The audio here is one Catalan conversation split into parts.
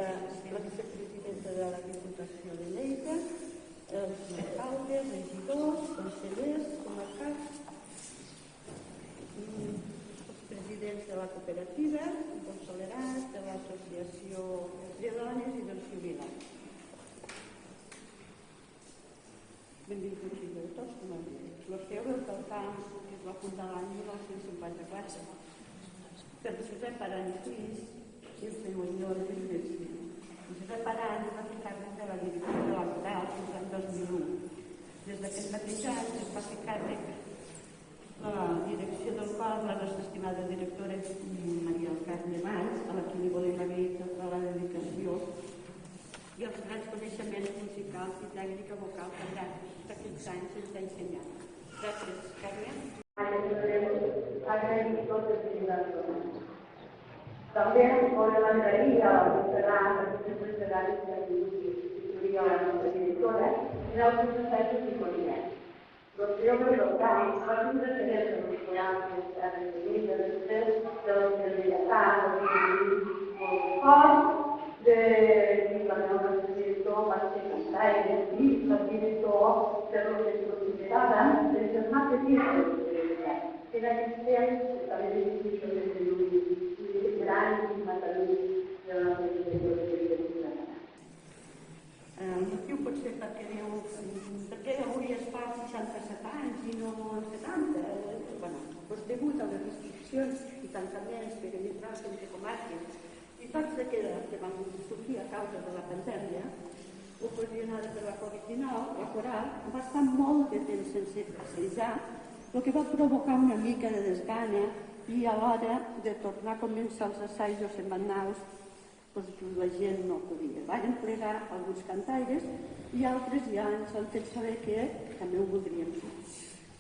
la vicepresidenta de la Diputació de Lleida, els alcaldes, regidors, consellers, comarcals, els presidents de la cooperativa, del Solerat, de l'associació de dones i dels jubilats. Benvinguts i tots, com a dit. L'Orfeo del Camp, que es va fundar l'any 1954, per Josep Aran i Flix, i el senyor de l'Universitat. Josep Aran va fer càrrec de la direcció de la Coral fins l'any 2001. Des d'aquest mateix any es va fer càrrec la direcció del qual la nostra estimada directora Maria del Carme Valls, a la que li volem agrair tota la dedicació i els grans coneixements musicals i tècnica vocal que durant aquests anys ens ha ensenyat. Gràcies, Carme. Agrair totes les dones. També volem agrair a Montserrat, a tots els treballs que ha tingut i a la nostra directora en alguns assajos i moviments. L'Orfeo del Camp va tindre tenir els musicals que estaven de Lleida, després del Lleidatà, de la nostra director va ser cantaire i el director de l'orquestra considerada des del Mas de Tirs. En aquest temps estava dirigit des de Lluís i gran i matalí de la directora de l'orquestra. El motiu pot ser perquè diu perquè avui es fa 67 anys i no 70. Doncs degut a les restriccions i tancaments perimetrals entre comarques i tots aquells que van sortir a causa de la pandèmia ocasionada per la Covid-19, la coral va estar molt de temps sense passejar, el que va provocar una mica de desgana i a l'hora de tornar a començar els assajos setmanals la gent no podia. Varen plegar alguns cantaires i altres ja ens han fet saber que també ho voldríem fer.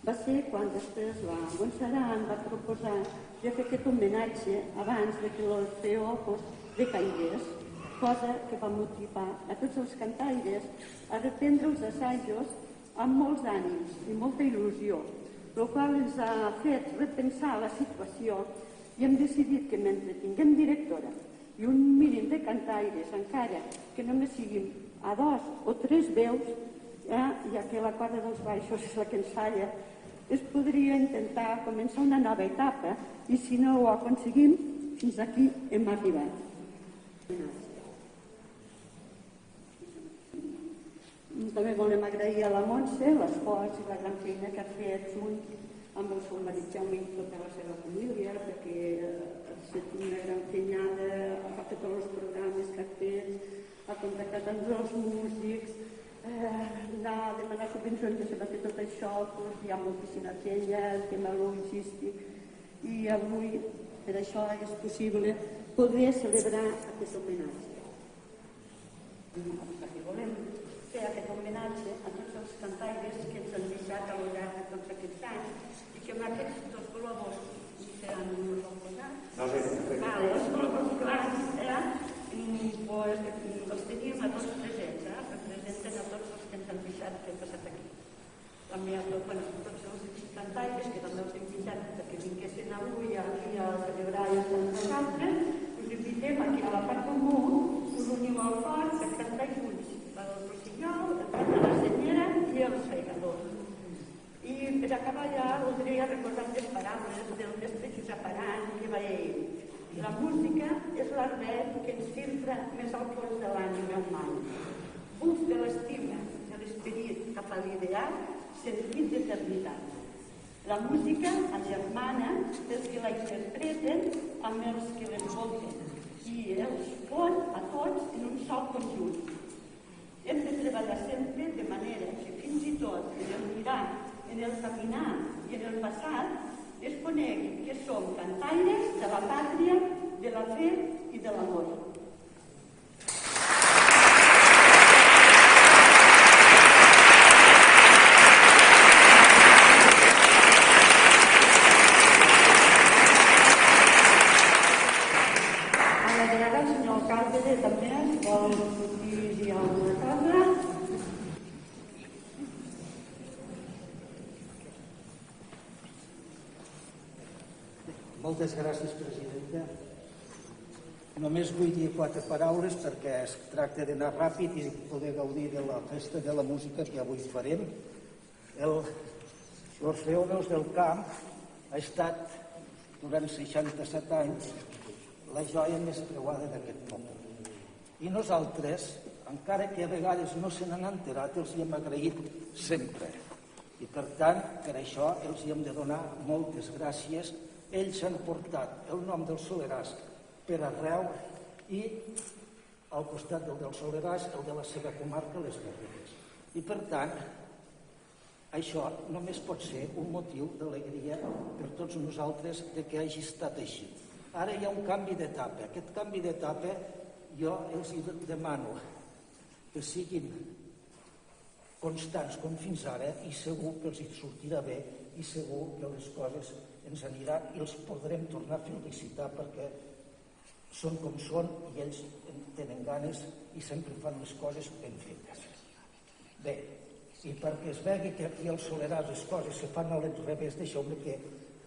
Va ser quan després la Montserrat va proposar de fer aquest homenatge abans que l'Orfeo decaigués, cosa que va motivar a tots els cantaires a reprendre els assajos amb molts ànims i molta il·lusió, el qual ens ha fet repensar la situació i hem decidit que mentre tinguem directora i un mínim de cantaires, encara que només siguin a 2 o 3 veus, ja que la corda dels baixos és la que ens falla, es podria intentar començar una nova etapa i si no ho aconseguim, fins aquí hem arribat. També volem agrair a la Montse l'esforç i la gran feina que ha fet junt amb el seu marit Jaume i tota la seva família, perquè ha fet una gran feinada, ha fet tots els programes que ha fet, ha contactat amb els músics, anar a demanar subvencions, ja se va fer tot això, hi ha moltíssima feina, el tema logístic, i avui per això és possible poder celebrar aquest homenatge. Volem fer aquest homenatge a tots els cantaires que ens han deixat a lo llarg de tots aquests anys i que amb aquests dos globus seran uns posats. Els globus clars, els teníem a tots presents, representen a tots els que ens han deixat que hem passat aquí. També a tots els cantaires que també els hem deixat perquè vinguessin avui aquí a celebrar amb nosaltres, us invitem aquí a la part comú, us uniu al cor per cantar junts. El rossinyol, el cant de la senyera i el segador. I per acabar ja voldria recordar les paraules del mestre Josep Aran que va dir: la música és l'arbet que ens filtra més al fons de l'ànima humana. Buf de l'estima, de l'esperit cap a l'ideal, sentit d'eternitat. La música agermana els que la interpreten amb els que l'envolten i els pon a tots en un sol conjunt. Hem de treballar sempre de manera que fins i tot en el mirar, en el caminar i en el passat es conegui que som cantaires de la pàtria, de la fe i de l'amor. A la vegada el senyor alcalde també vol dir alguna cosa. Moltes gràcies, presidenta. Només vull dir 4 paraules perquè es tracta d'anar ràpid i poder gaudir de la festa de la música que avui farem. L'Orfeó Veus del Camp ha estat durant 67 anys la joia més preuada d'aquest poble. I nosaltres, encara que a vegades no se n'han enterat, els hi hem agraït sempre. I per tant, per això els hi hem de donar moltes gràcies. Ells han portat el nom del Soleràs per arreu i al costat del Soleràs, el de la seva comarca, les Garrigues. I per tant, això només pot ser un motiu d'alegria per tots nosaltres de que hagi estat així. Ara hi ha un canvi d'etapa. Aquest canvi d'etapa jo els demano que siguin constants com fins ara i segur que els hi sortirà bé i segur que les coses ens aniran i els podrem tornar a felicitar perquè són com són i ells tenen ganes i sempre fan les coses ben fetes. Bé, i perquè es vegi que aquí al Soleràs les coses se fan a l'enrevés, deixeu-me que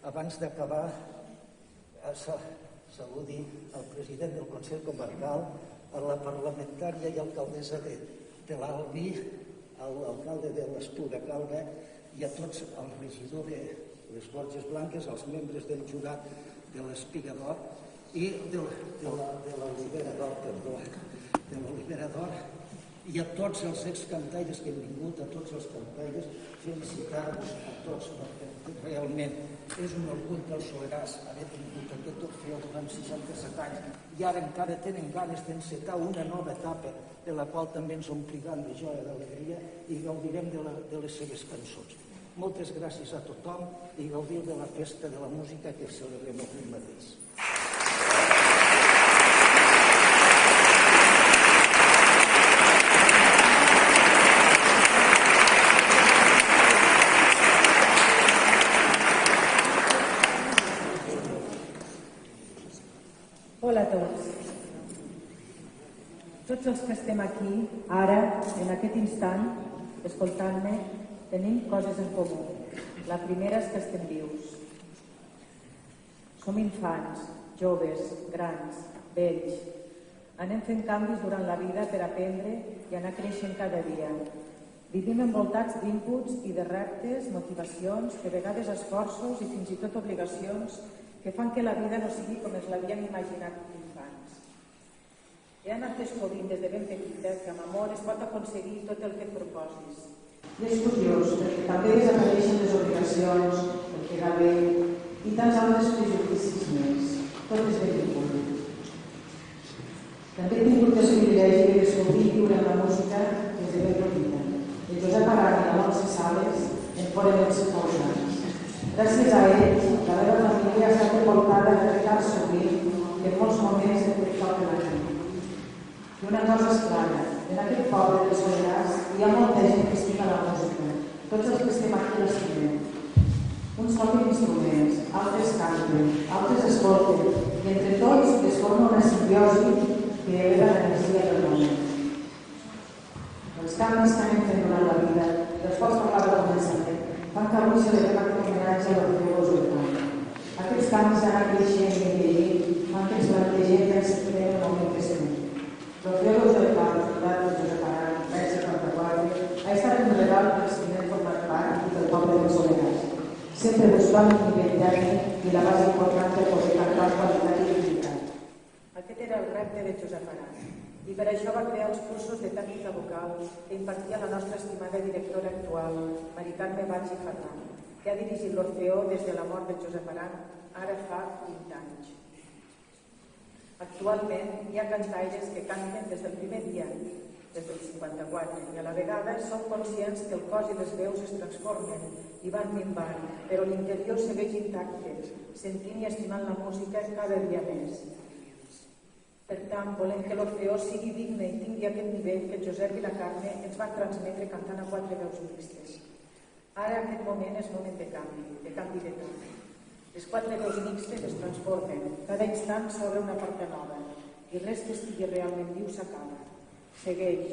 abans d'acabar saludi al president del Consell Comarcal, a la parlamentària i alcaldessa de l'Albi, a l'alcalde de l'Espluga Calba i a tots, al regidor de les Borges Blanques, als membres del jurat de l'Espiga d'Or i de l'Olivera d'Or, i a tots els excantaires que han vingut, a tots els cantaires, felicitar-vos a tots, perquè realment és un orgull del Soleràs haver tingut aquest Orfeó durant 67 anys i ara encara tenen ganes d'encetar una nova etapa de la qual també ens ompliran de joia, d'alegria i gaudirem de les seves cançons. Moltes gràcies a tothom i gaudiu de la festa de la música que celebrem avui mateix. Hola a tots. Tots els que estem aquí, ara, en aquest instant, escoltant-me, tenim coses en comú. La primera és que estem vius. Som infants, joves, grans, vells. Anem fent canvis durant la vida per aprendre i anar creixent cada dia. Vivim envoltats d'inputs i de reptes, motivacions, de vegades esforços i fins i tot obligacions que fan que la vida no sigui com ens l'havíem imaginat infants. He anat descobrint des de ben petita que amb amor es pot aconseguir tot el que et proposis. I és curiós, perquè també desapareixen les obligacions, el que va bé, i tants altres prejudicis més. Tot és benvingut. També he tingut el privilegi de descobrir i viure la música des de ben petita. El Josep Arran i la Montse Sales en foren els causants. Gràcies a ells, la meva família ha estat envoltada per tan sovint que en molts moments he fet tocar la gent. I una cosa és clara, en aquest poble del Soleràs hi ha molta gent que estima la música. Tots els que estem aquí l'estimem. Uns toquen instruments, altres canten, altres escolten, i entre tots es forma una simbiosi que eleva l'energia del moment. Els canvis que anem fent durant la vida, dels quals parlava al començament, fan que avui celebrem aquest homenatge a l'Orfeó Veus del Camp. Aquests canvis han anat creixent i envellit, fan que ens plantegem que ens creem el moment que estem. L'Orfeó Veus del Camp, fundat per Josep Arran, l'any 74, ha estat un regal per els que n'hem format part i pel poble del Soleràs. Sempre buscant un nivell tècnic i la base important per poder cantar amb qualitat i dignitat. Aquest era el repte de Josep Arran. I per això va crear els cursos de tècnica vocal que impartia la nostra estimada directora actual, Mari Carme Valls i Ferran, que ha dirigit l'Orfeó des de la mort de Josep Arran, ara fa 20 anys. Actualment hi ha cantaires que canten des del primer dia, des del 54, i a la vegada som conscients que el cos i les veus es transformen i van minvant, però l'interior segueix intacte, sentint i estimant la música cada dia més. Per tant, volem que l'Orfeó sigui digne i tingui aquest nivell que Josep i la Carme ens van transmetre cantant a 4 veus mixtes. Ara aquest moment és moment de canvi d'etapa. Les 4 veus mixtes es transformen, cada instant s'obre una porta nova i res que estigui realment viu s'acaba. Segueix,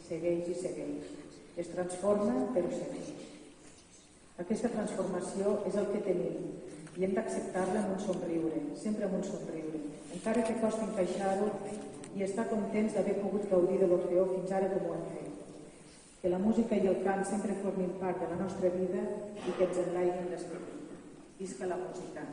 segueix i segueix. Es transforma, però segueix. Aquesta transformació és el que tenim i hem d'acceptar-la amb un somriure, sempre amb un somriure, en encara que costi encaixar-ho, i estar contents d'haver pogut gaudir de l'Orfeó fins ara com ho hem fet. Que la música i el cant sempre formin part de la nostra vida i que ens enlaiguin l'esperit. Visca la música!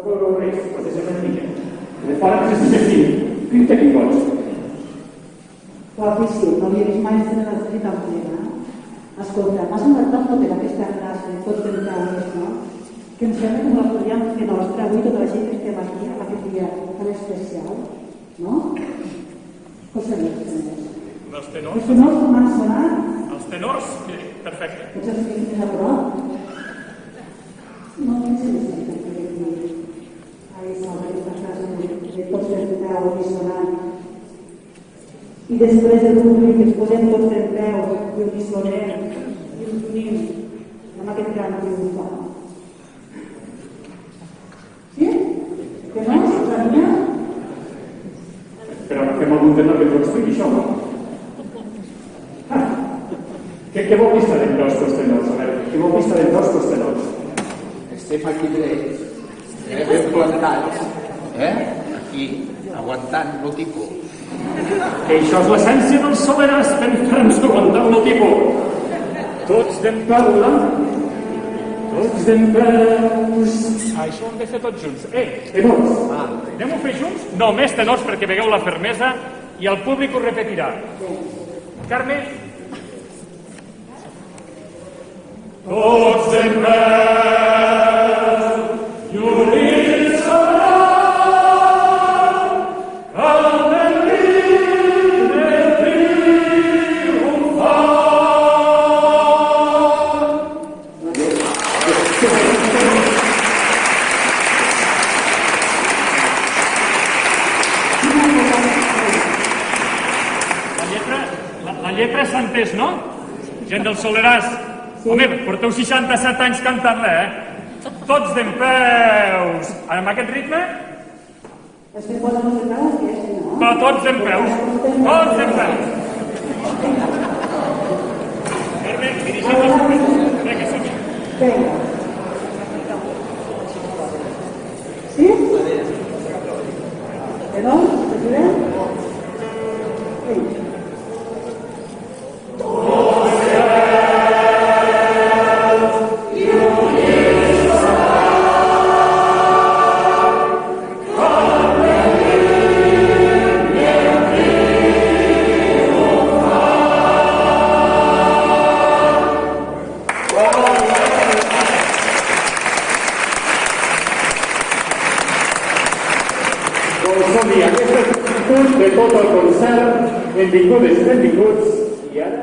No veureu res, potser ser una mica. De fora que s'està sentint. Quin tenim vots? Clar que sí, no havia vist mai en la street tan plena. Escolta, m'ha semblat tan potent aquesta classe, tot el temps, no? Que em sembla que la podríem fer nostra avui tota la gent que estem aquí, aquest dia tan especial, no? Què sabeu, senyors? Els tenors? Els tenors m'han sonat? Els tenors? Perfecte. Potser els tinc més a prop? No, què se li sent aquest dia? Ahí sobre aquesta frase de tots els peu i sonant. I després de públic ens posem tots en peu i ho dissonem i ens unim amb aquest gran triomfal. Sí? Que no? S'anima? Però fem algun tema que t'ho expliqui això, no? Què vol dir estar en dos tenors? A veure, què vol dir estar en dos tenors? Estem aquí drets, ben plantats, aquí, aguantant el tipus. Que això és l'essència del Soleràs, fent-nos aguantar el tipus. Tots d'empeu, tots d'empeus. Això ho hem de fer tots junts. Tenors, anem-ho a fer junts? Només tenors perquè vegueu la fermesa i el públic ho repetirà. Carme? Tots d'empeu i units serà amb el ritme triomfal. La lletra s'ha entès, no? Gent del Soleràs. Home, porteu 67 anys cantant-la, Tots dempeus. Amb aquest ritme? És que posa molt de peu, que és, no? Però tots dempeus. Tots dempeus. Carme, dirigim el públic. Vinga, som-hi. Vinga. Sí? Que no? President? Vinga. De tot el concert, benvingudes i benvinguts, i ara...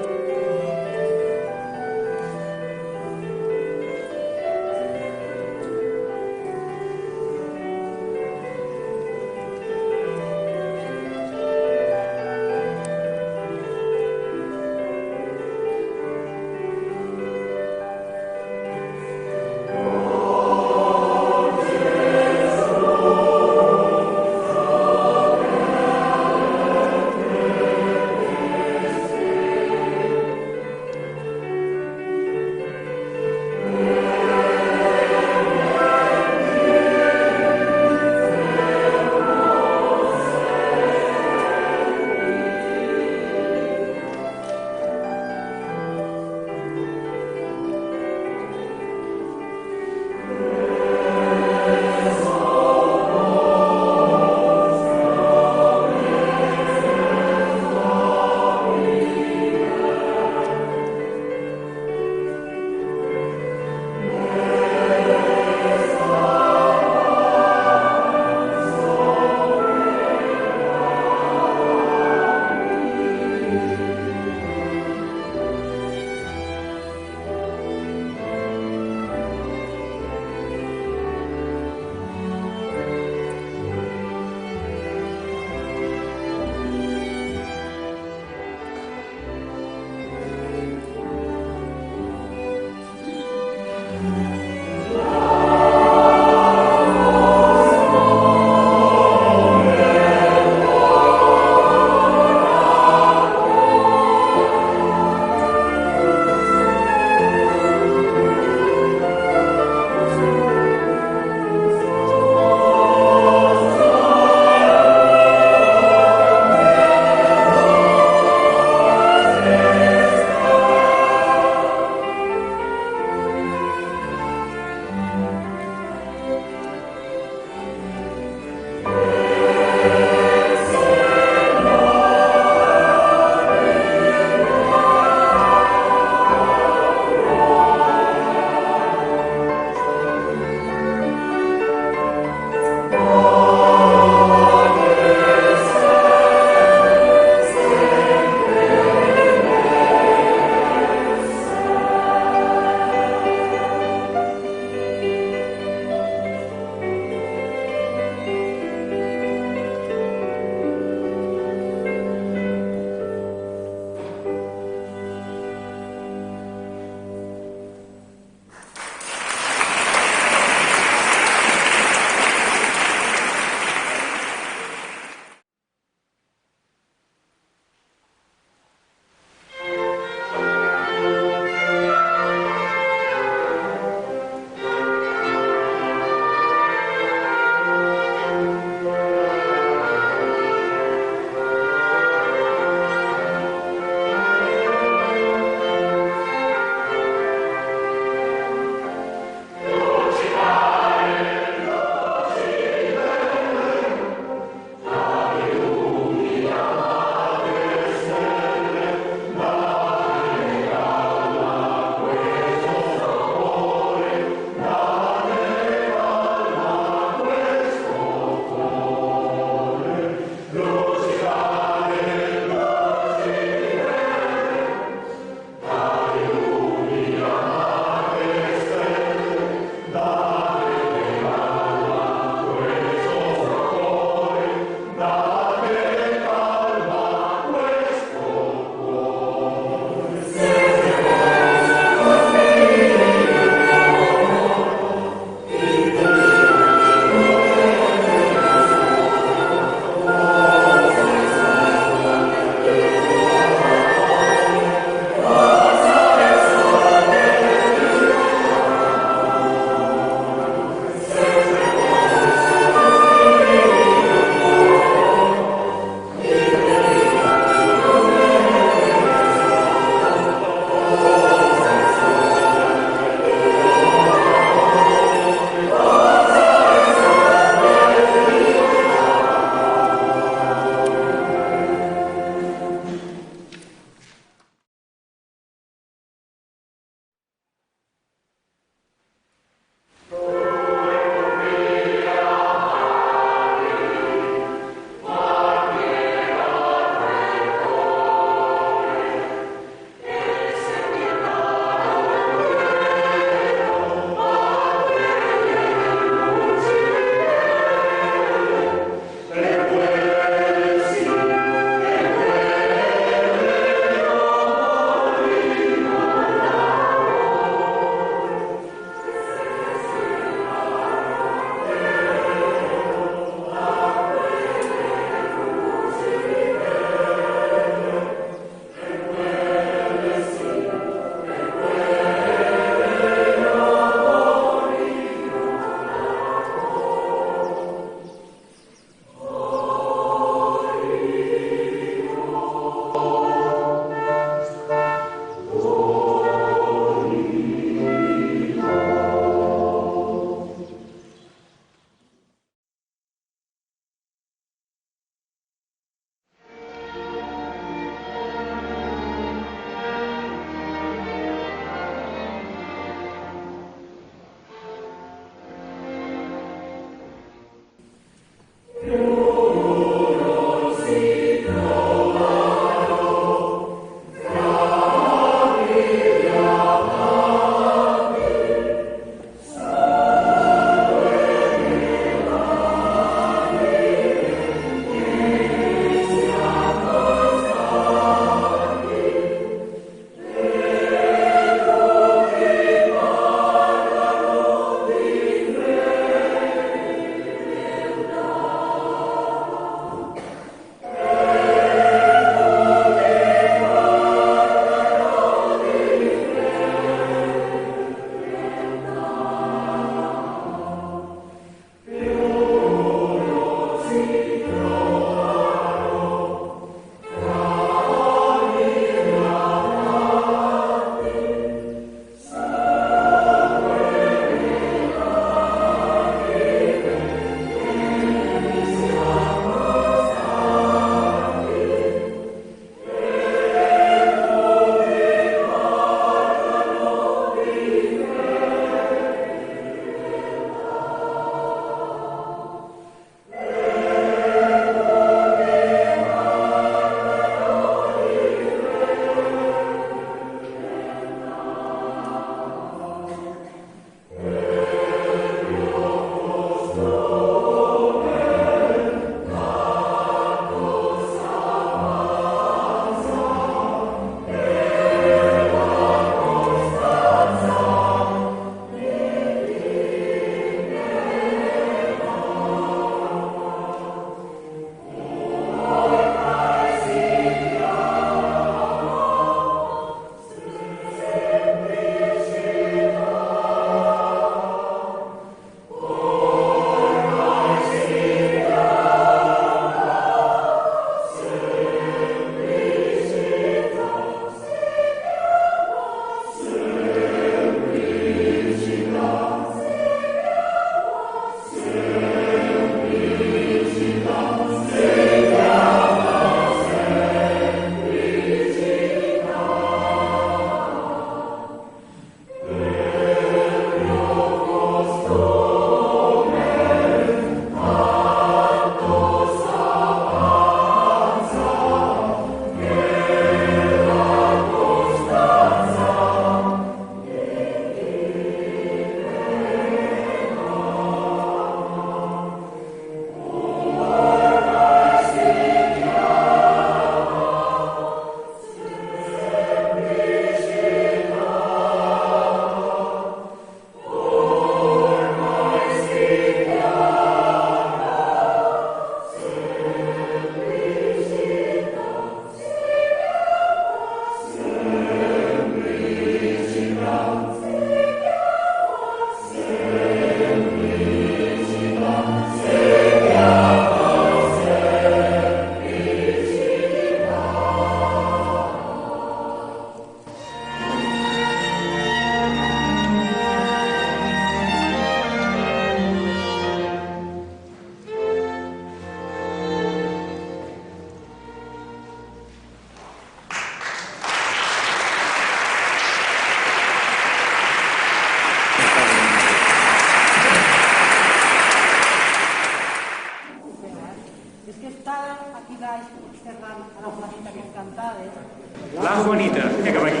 Vinga, va aquí.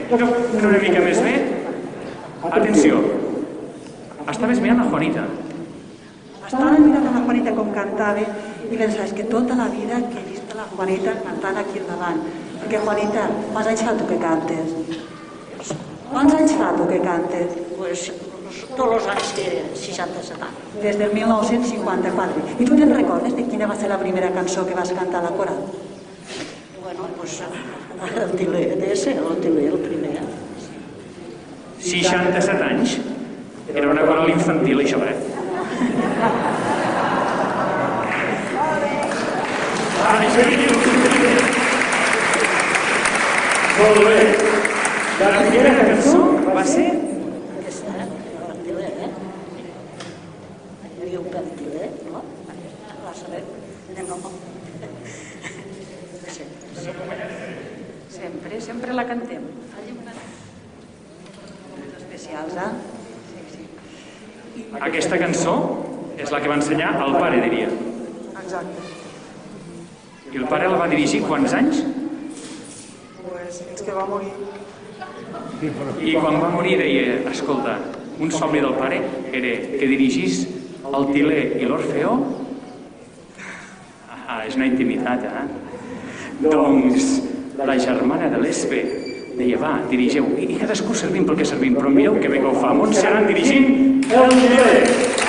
Fent una mica més bé. Atenció. Estaves mirant a Juanita. Estava mirant a la Juanita com cantava i pensava que tota la vida que he vist la Juanita cantant aquí al davant. Perquè Juanita, quants anys fa tu que cantes? Quants anys fa tu que cantes? Pues tots els anys que 67 anys. Des del 1954. I tu te'n recordes de quina va ser la primera cançó que vas cantar a la coral? Bueno, pues el Tiler, d'ese, el Tiler, el primer. 67 anys. Era una coral infantil, això, Molt bé. La primera cançó va ser... Aquesta, el Tiler, Hi havia un pel Tiler, no? Va saber, no. Sempre la cantem. Especials, Aquesta cançó és la que va ensenyar el pare, diria. Exacte. I el pare la va dirigir quants anys? Pues fins que va morir. I quan va morir deia, escolta, un somni del pare era que dirigís el Tiler i l'Orfeó. És una intimitat, Doncs la germana de l'Espe deia, va, dirigeu. I cadascú servim pel que servim, però mireu que bé que ho fa. Montserrat dirigint el Tiler.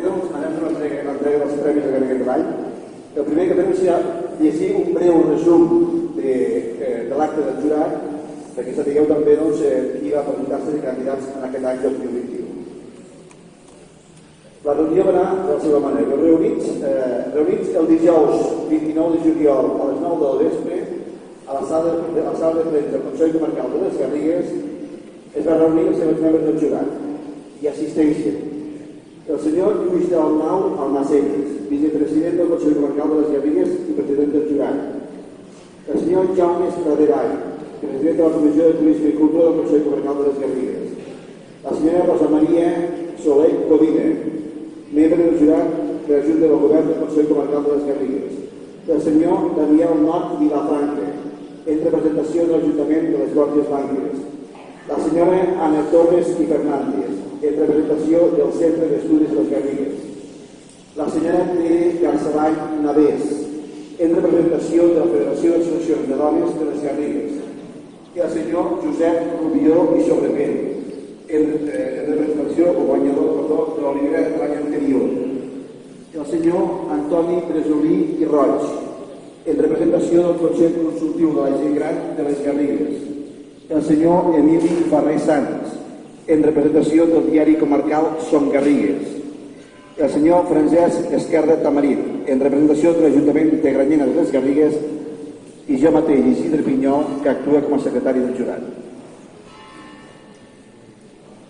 doncs, anem a l'entrega dels premis de Garriguer de l'any. El primer que fem serà llegir un breu resum de l'acte del jurat, perquè sapigueu també qui va presentar-se de candidats en aquest any 2021. La reunió va anar de la seva manera. Reunits el dijous 29 de juliol a les 9 del vespre a la sala de plens del Consell Comarcal de les Garrigues es va reunir els seus membres del jurat i assisteixen el senyor Lluís Dalmau Almacelles, vicepresident del Consell Comarcal de les Garrigues i president del jurat, el senyor Jaume Estradevall, president de la Comissió de Turisme i Cultura del Consell Comarcal de les Garrigues, la senyora Rosa Maria Soler Codina, membre del jurat de la Junta del Govern del Consell Comarcal de les Garrigues, el senyor Daniel Nort Vilafranca, en representació de l'Ajuntament de les Borges Blanques, la senyora Ana Torres i Fernández, en representació del Centre d'Estudis de les Garrigues, la senyora Tere Garceball Navés, en representació de la Federació d'Associacions de Dones de les Garrigues, i el senyor Josep Rubió i Sobrepent, en representació o guanyador de l'Olivera de l'any anterior, el senyor Antoni Bresolí i Roig, en representació del Consell Consultiu de la Gent Gran de les Garrigues, el senyor Emili Ferrer Sans, en representació del diari comarcal Som Garrigues, el senyor Francesc Esquerra Tamarit, en representació de l'Ajuntament de Granyena de les Garrigues, i jo mateix, Isidre Pinyol, que actua com a secretari del jurat.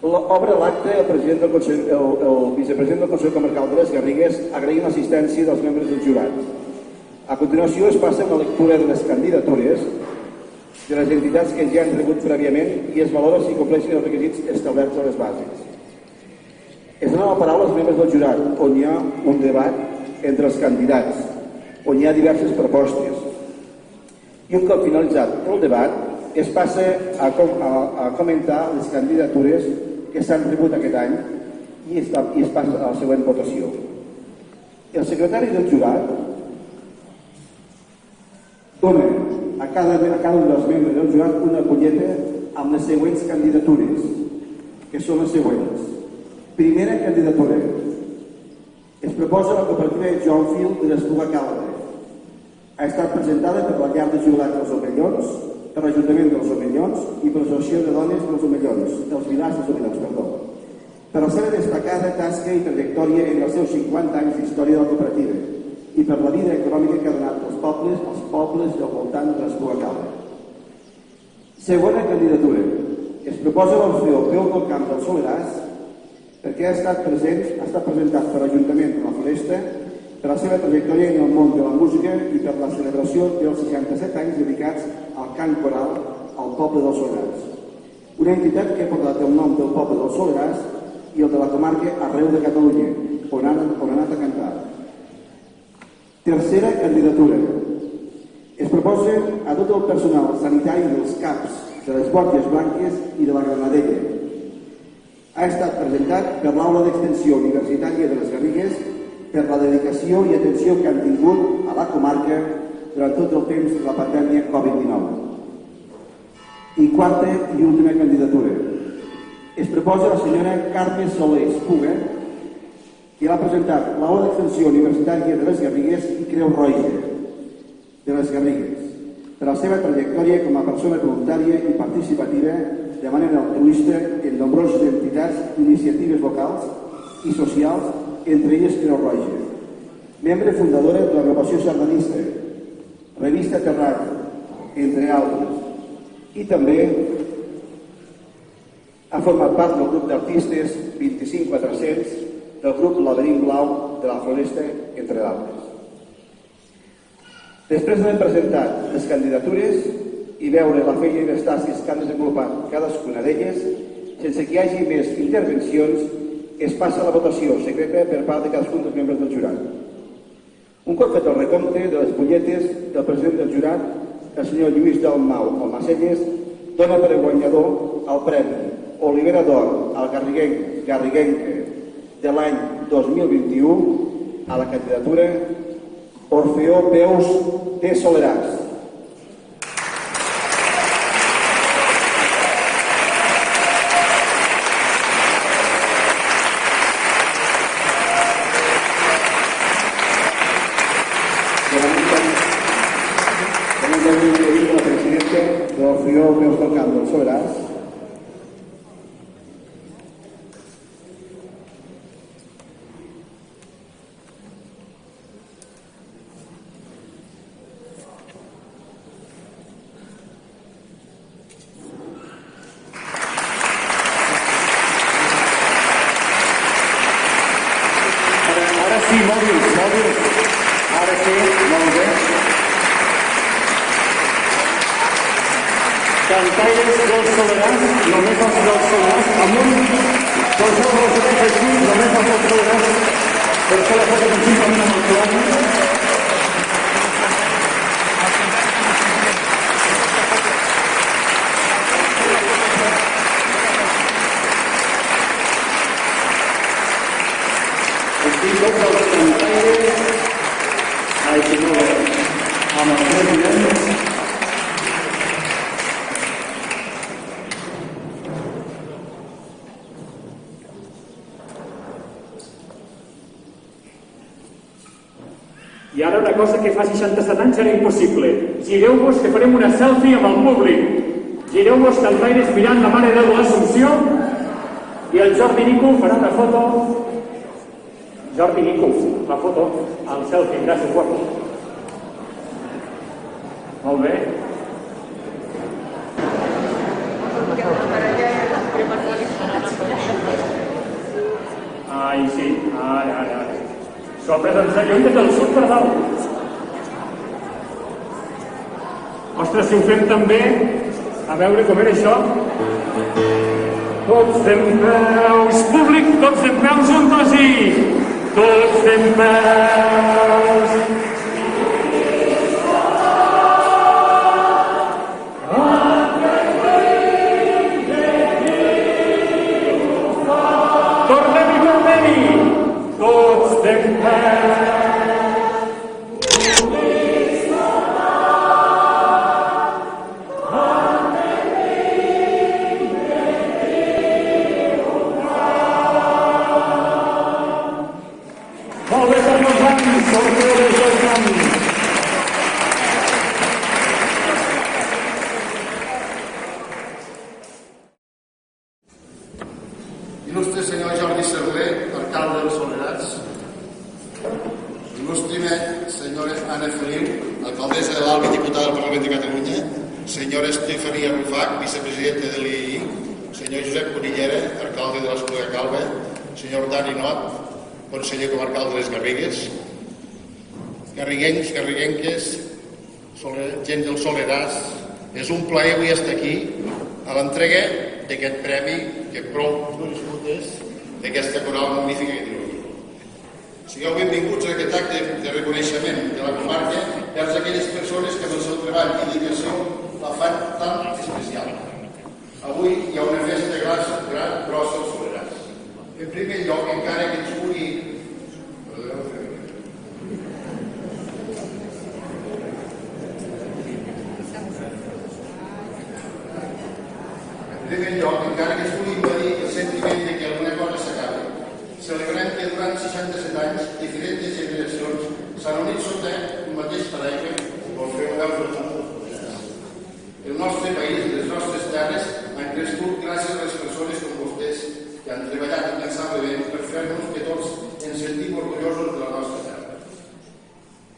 Obre l'acte el vicepresident del Consell Comarcal de les Garrigues agraint l'assistència dels membres del jurat. A continuació es passa una lectura de les candidatures de les entitats que ja han rebut prèviament i es valora si compleixen els requisits establerts a les bases. Es dona la paraula als membres del jurat, on hi ha un debat entre els candidats, on hi ha diverses propostes. I un cop finalitzat el debat, es passa a comentar les candidatures que s'han rebut aquest any i es passa a la següent votació. El secretari del jurat dona a cada un dels membres del jurat una butlleta amb les següents candidatures, que són les següents. Primera candidatura. Es proposa la cooperativa Joan Fil de l'Espluga Calda. Ha estat presentada per la llar de jubilats dels Omellons, per l'Ajuntament dels Omellons i per l'Associació de Dones dels Omellons, dels Vilars dels Omellons, perdó, per la seva destacada tasca i trajectòria en els seus 50 anys d'història de la cooperativa i per la vida econòmica que ha donat als pobles del voltant de l'Espluga Calda. Segona candidatura. Es proposa l'Orfeó Peu del Camp del Soleràs perquè ha estat presentat per l'Ajuntament de la Floresta per la seva trajectòria en el món de la música i per la celebració dels 67 anys dedicats al cant coral al poble del Soleràs. Una entitat que ha portat el nom del poble del Soleràs i el de la comarca arreu de Catalunya, on ha anat a cantar. Tercera candidatura. Es proposa a tot el personal sanitari dels CAPs, de les Borges Blanques i de la Granadella. Ha estat presentat per l'Aula d'Extensió Universitària de les Garrigues per la dedicació i atenció que han tingut a la comarca durant tot el temps de la pandèmia Covid-19. I quarta i última candidatura. Es proposa la senyora Carme Soler Espuga, que l'ha presentat l'Aula d'Extensió Universitària de les Garrigues i Creu Roja de les Garrigues, per la seva trajectòria com a persona voluntària i participativa de manera altruista en nombroses entitats i iniciatives locals i socials, entre elles Creu Roja. Membre fundadora de l'Agrupació Sardanista, Revista Terrat, entre altres. I també ha format part del grup d'artistes 25400 del grup Laberint Blau de la Floresta, entre d'altres. Després d'haver presentat les candidatures i veure la feina i les tasques que han desenvolupat cadascuna d'elles, sense que hi hagi més intervencions, es passa a la votació secreta per part de cadascun dels membres del jurat. Un cop fet el recompte de les butlletes del president del jurat, el senyor Lluís Dalmau Almacelles dona per guanyador el premi Olivera d'Or al Garriguenca de l'any 2021 a la candidatura Orfeó Peus de Soleràs. poseu peus del camp del Soleràs. Ara sí, mòbils. Ara sí, molt bé. Cantaires del Soleràs, només els del Soleràs, amunt, poseu els drets aquí, només els del Soleràs, per fer la foto conjuntament amb el Soleràs. Aquí tots els cantaires, així no, amb els presidents. I ara una cosa que fa 67 anys era impossible. Gireu-vos que farem una selfie amb el públic. Gireu-vos cantaires mirant la Mare de Déu de l'Assumpció i el Jordi Nico farà una foto. Jordi Nico, la foto, el selfie, gràcies, guapo. Molt bé. Ai, sí, ara. S'ho ha pres en sèrio des del sud per dalt. Ostres, si ho fem també, a veure com era això. Tots dempeus, públic, tots dempeus juntos i... Tots dempeus. Tornem-hi. Tots dempeus. Molt bé, per molts anys, som treballadors del camp. Il·lustre senyor Jordi Cerler, alcalde del Soleràs. Il·lustre senyora Anna Feliu, alcaldessa de l'Alba i diputada del Parlament de Catalunya. Senyora Estefania Rufac, vicepresidenta de l'II. Senyor Josep Cunillera, alcalde de l'Espluga Calva. Senyor Dani Not, conseller comarcal de les Garrigues. Garriguencs, garriguenques, gent del Soleràs, és un plaer avui estar aquí a l'entrega d'aquest premi que prou merescut és d'aquesta coral magnífica que teniu aquí. Sigueu benvinguts a aquest acte de reconeixement de la comarca vers aquelles persones que amb el seu treball i dedicació la fan tan especial. Avui hi ha una festa grossa al Soleràs. En primer lloc, encara que ens pugui... En primer lloc, encara que es pugui impedir el sentiment de que alguna cosa s'acabi, celebrem que durant 67 anys diferents generacions s'han unit sota un mateix paraigua per fer un veu de el nostre país i les nostres terres han crescut gràcies a les persones com vostès que han treballat incansablement per fer-nos que tots ens sentim orgullosos de la nostra terra.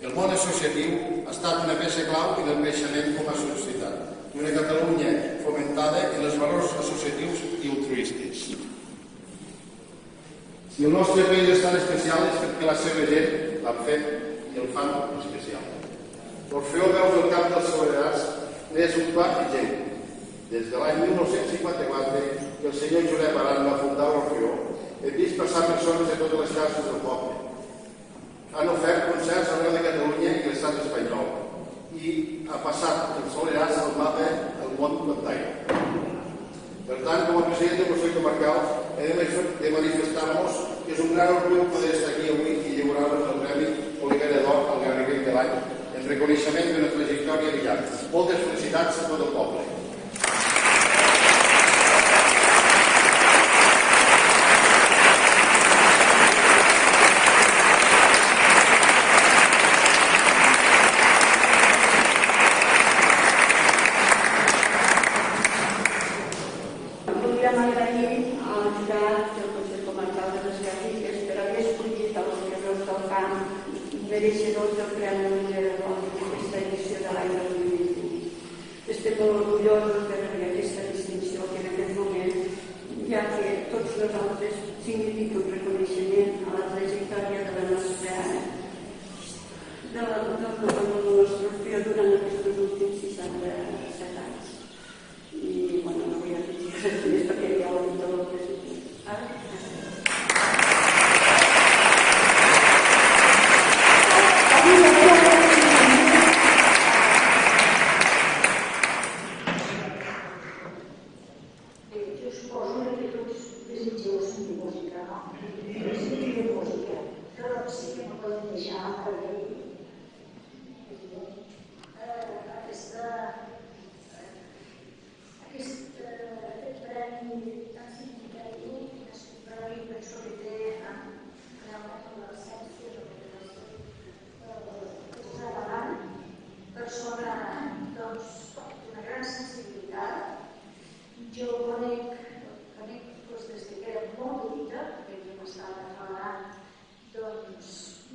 El món associatiu ha estat una peça clau en el creixement com a societat i una Catalunya fomentada en els valors associatius i altruístics. Si el nostre país és tan especial és perquè la seva gent l'han fet i el fan especial. L'Orfeó Veus del Camp del Soleràs n'és un part i gent. Des de l'any 1954 que el senyor Josep Aran va fundar l'Orfeó, hem vist passar persones de totes les xarxes del poble. Han ofert concerts arreu de Catalunya i l'estat espanyol i ha passat el Soleràs al mapa del món pantalla. Per tant, com a president del Consell Comarcal, he de manifestar-nos que és un gran orgull poder estar aquí avui i lliurar-nos el Premi Olivera d'Or al Garriguenc de l'any en reconeixement d'una trajectòria brillant. Moltes felicitats a tot el poble. mereixedors del Premi Oliver d'aquesta edició de l'any 2021. Estem molt orgullosos de rebre aquesta distinció que en aquest moment, ja que tots nosaltres significa un reconeixement a la trajectòria de la nostra fill durant aquests últims 67 anys. I, bueno, no vull dir res més perquè ja ho he dit tot el que jo suposo que tots desitgeu sentir música, no? Sentir música, però sí que no podem deixar perquè aquest premi tan significatiu és un premi penso que té realment l'essència de posar davant persona d'una gran sensibilitat. Jo conec des que era molt petita, perquè hem estat parlant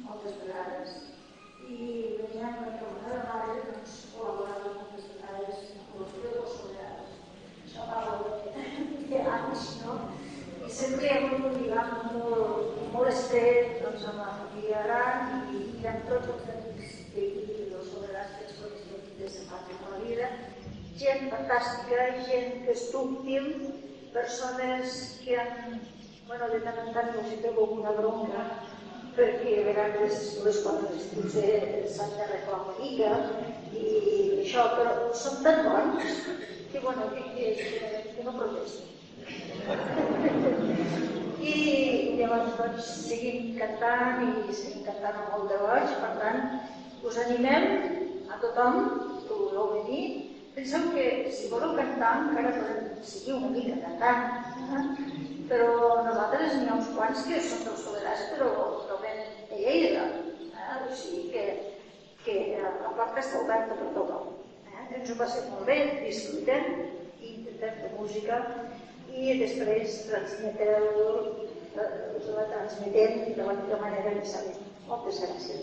moltes vegades, i venia amb la meva mare col·laborava moltes vegades amb els Juegos Solidarios. Això parla de anys, no? I sempre hi ha hagut un lligam molt estret amb la família gran i amb tots els amics dels Solidarios que ens coneixem des de fa tota la vida. Gent fantàstica, gent que és dúctil, persones que han, de tant en tant els hi pego una bronca, perquè a vegades les coses potser s'han d'arreglar una mica i això, però són tan bons que no protesten. I llavors seguim cantant i seguim cantant amb molt de goig, per tant, us animem a tothom que voleu venir. Penseu que si voleu cantar encara podem seguir una mica cantant, però nosaltres n'hi ha uns quants que són dels Solerars però venen de Lleida, o sigui que la porta està oberta per tothom. Ens ho passem molt bé, disfrutem i intentem fer música i després us la transmetem de la millor manera que sabem. Moltes gràcies.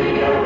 Yeah.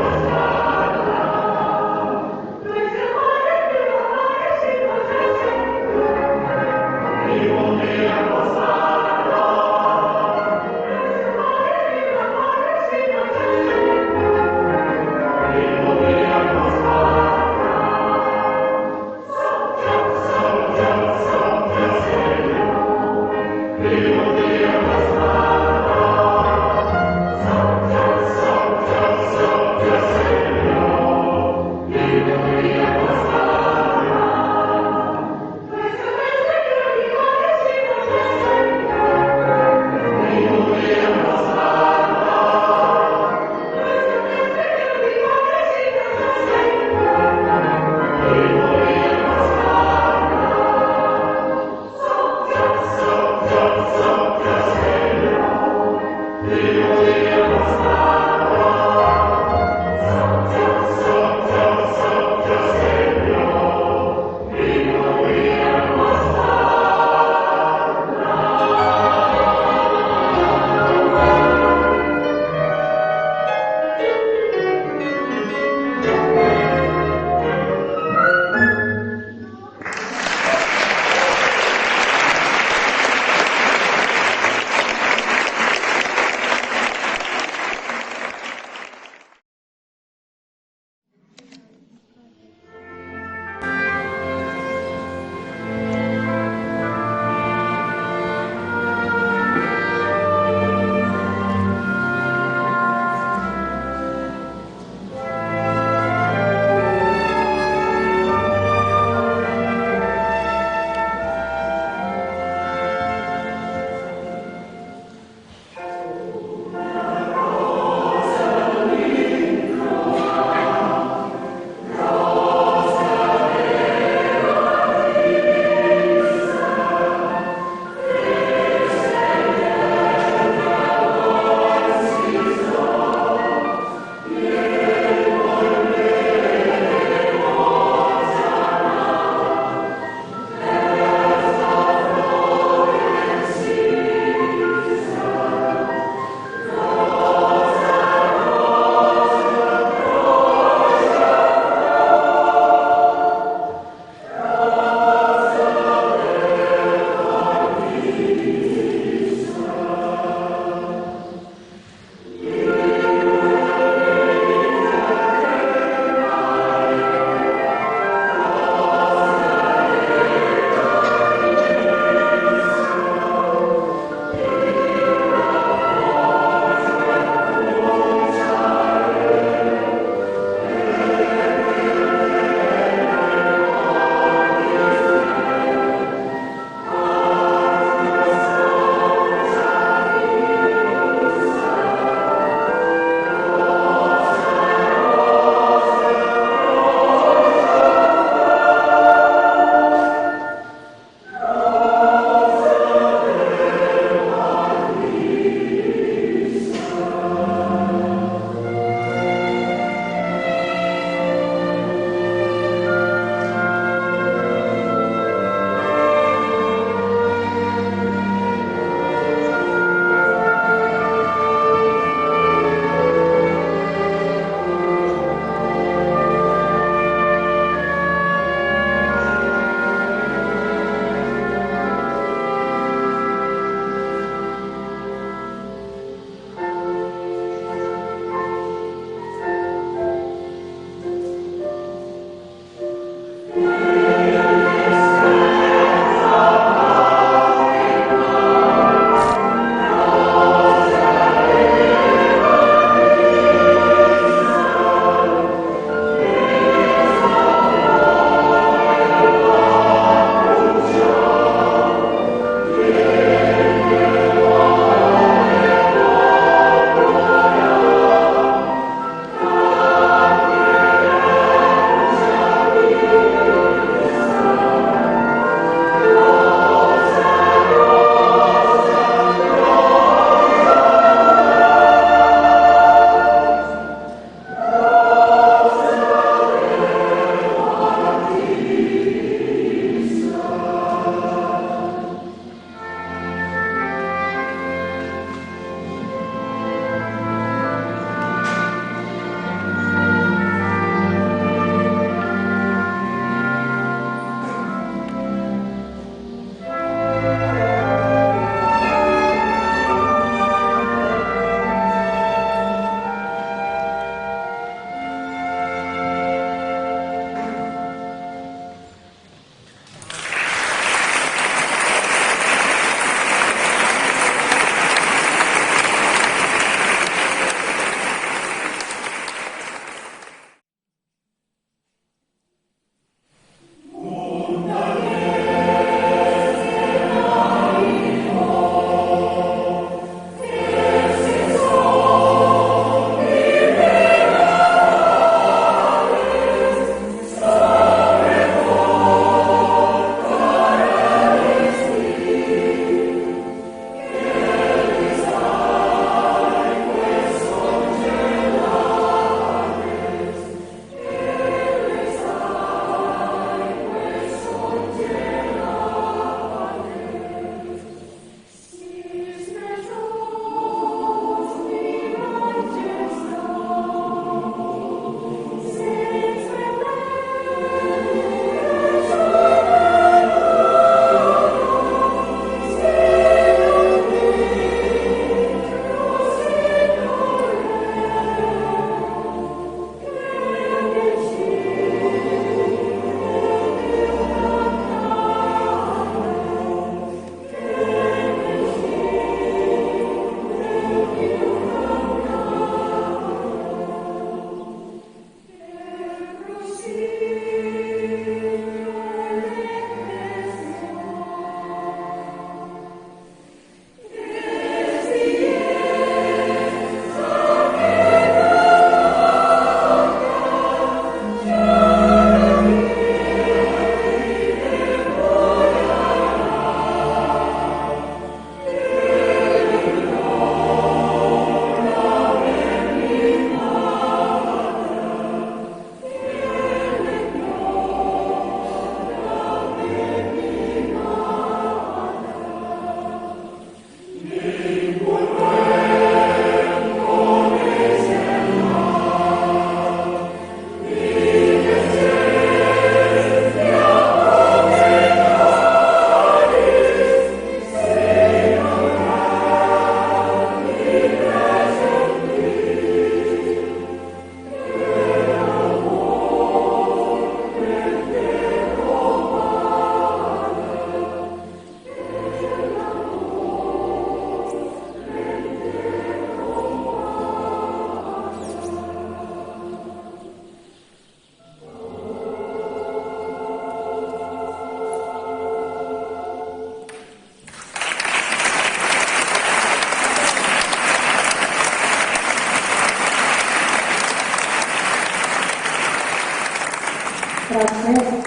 Francesc,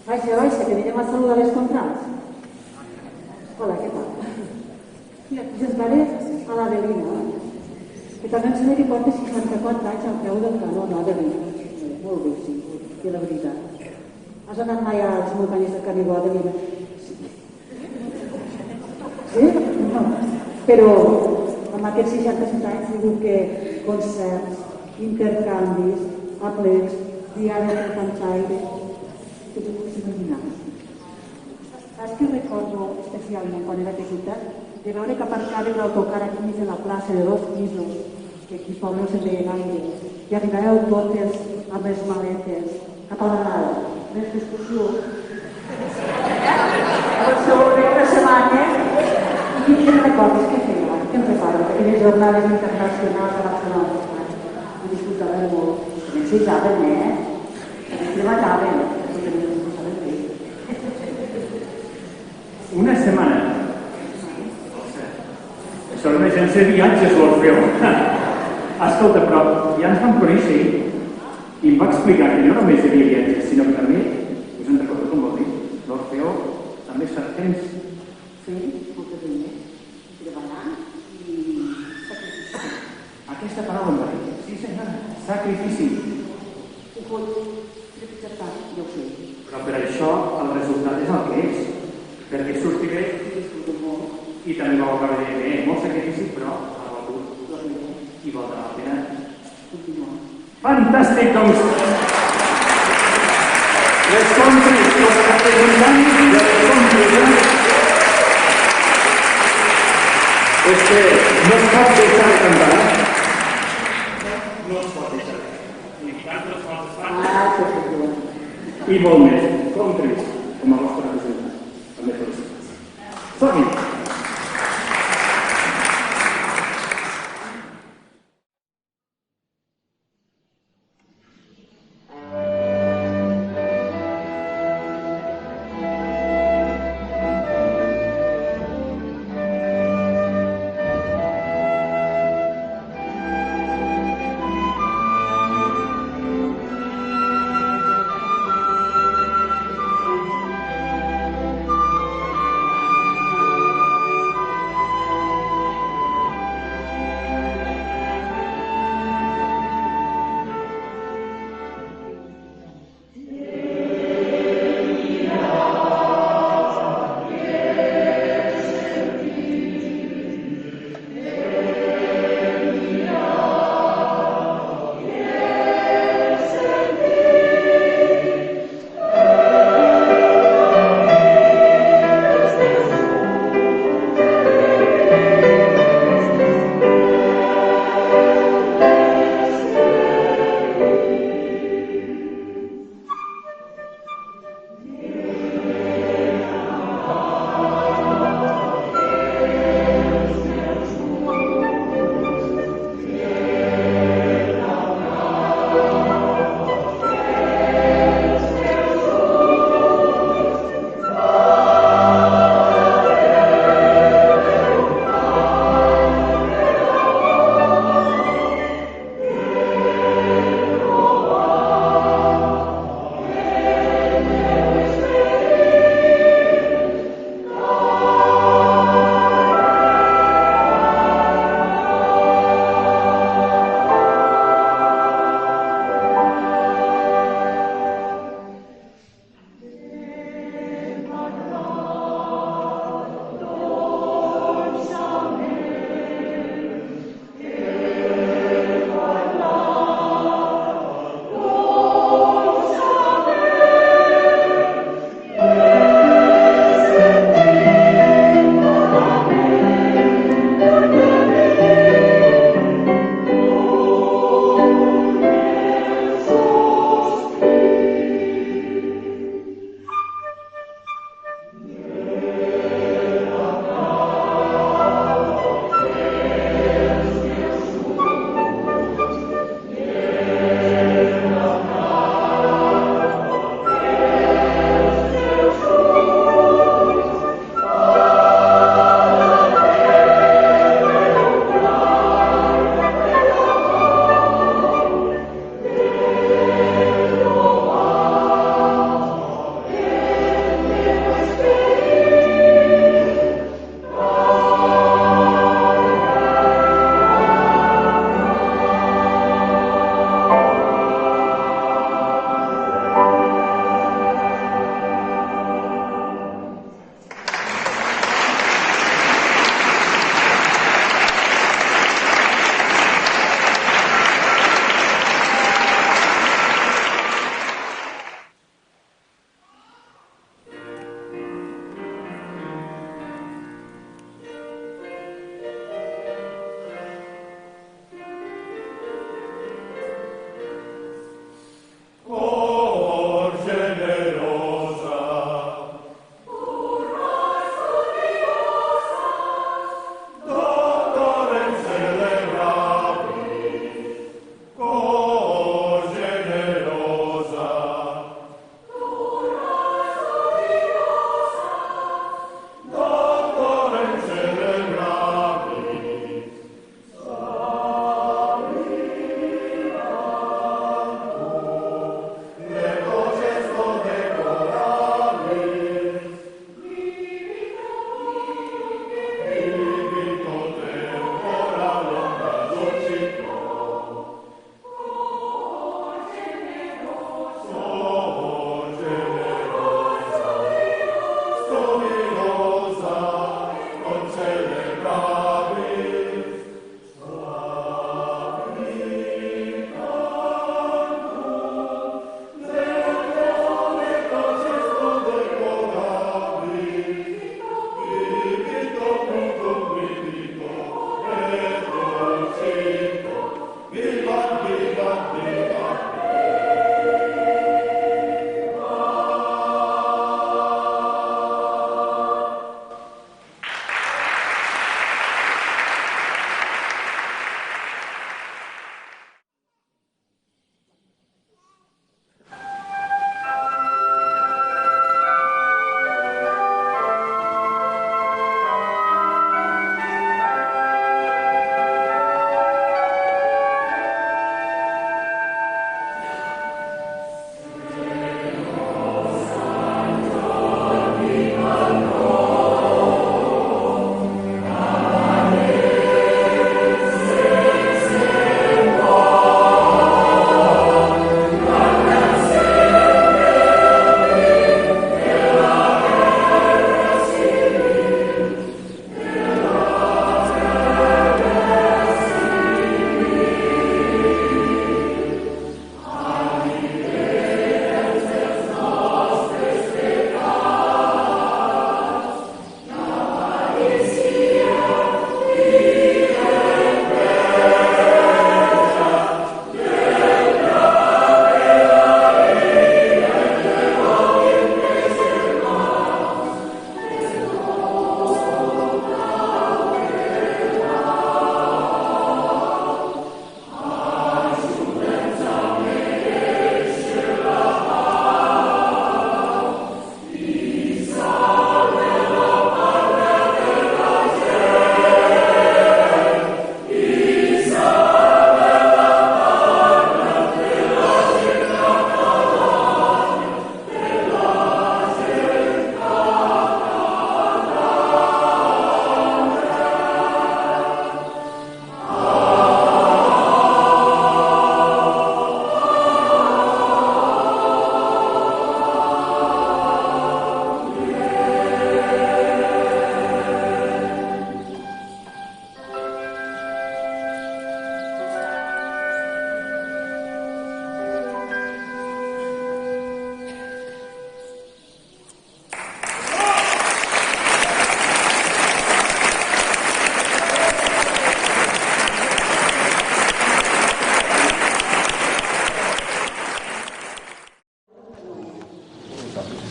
baixa, que venim a saludar les contras. Hola, què tal? Mira, presentaré a l'Adelina, que també em sembla que porta 64 anys al peu del canó, no, Adelina? Molt bé, sí, que la veritat. Has anat mai als muntanyes de Canigó, Adelina? Sí? No. Però amb aquests 67 anys diu que concerts, intercanvis, aplecs, diàlegs de cantaire, que t'ho pots imaginar. Saps que recordo especialment quan era petita de veure que aparcava un autocar aquí mig de la plaça de 2 pisos, que aquí poble no se veia gaire, i arribàveu totes amb les maletes cap a la nada, més d'excursió. El següent de setmana, i què em recordes? Què feia? Què em recordes? Aquelles jornades internacionals a Barcelona. Ho disfrutaven molt. També ensejaven, També treballaven. Una setmana. Això és una agència de viatges, l'Orfeo. Escolta, però ja ens vam conèixer i em va explicar que no només hi havia viatges, sinó que també, us en recordo com vol dir, l'Orfeo també serpents. Sí, moltes diners. Treballant i sacrifici. Aquesta paraula em va dir. Sí, senyora, sacrifici. Ho pots acceptar, ja ho sé. Però per això el resultat és el que és. Perquè surti bé i també vau acabar de dir, molt sacrifici, però ha valgut i valdrà la pena. Fantàstic, doncs. Les compres, els representants de les compres, és que no es pot deixar de cantar. No es pot deixar de cantar. I molt més. Compres, com a vostre representant. També felicitats. Som-hi!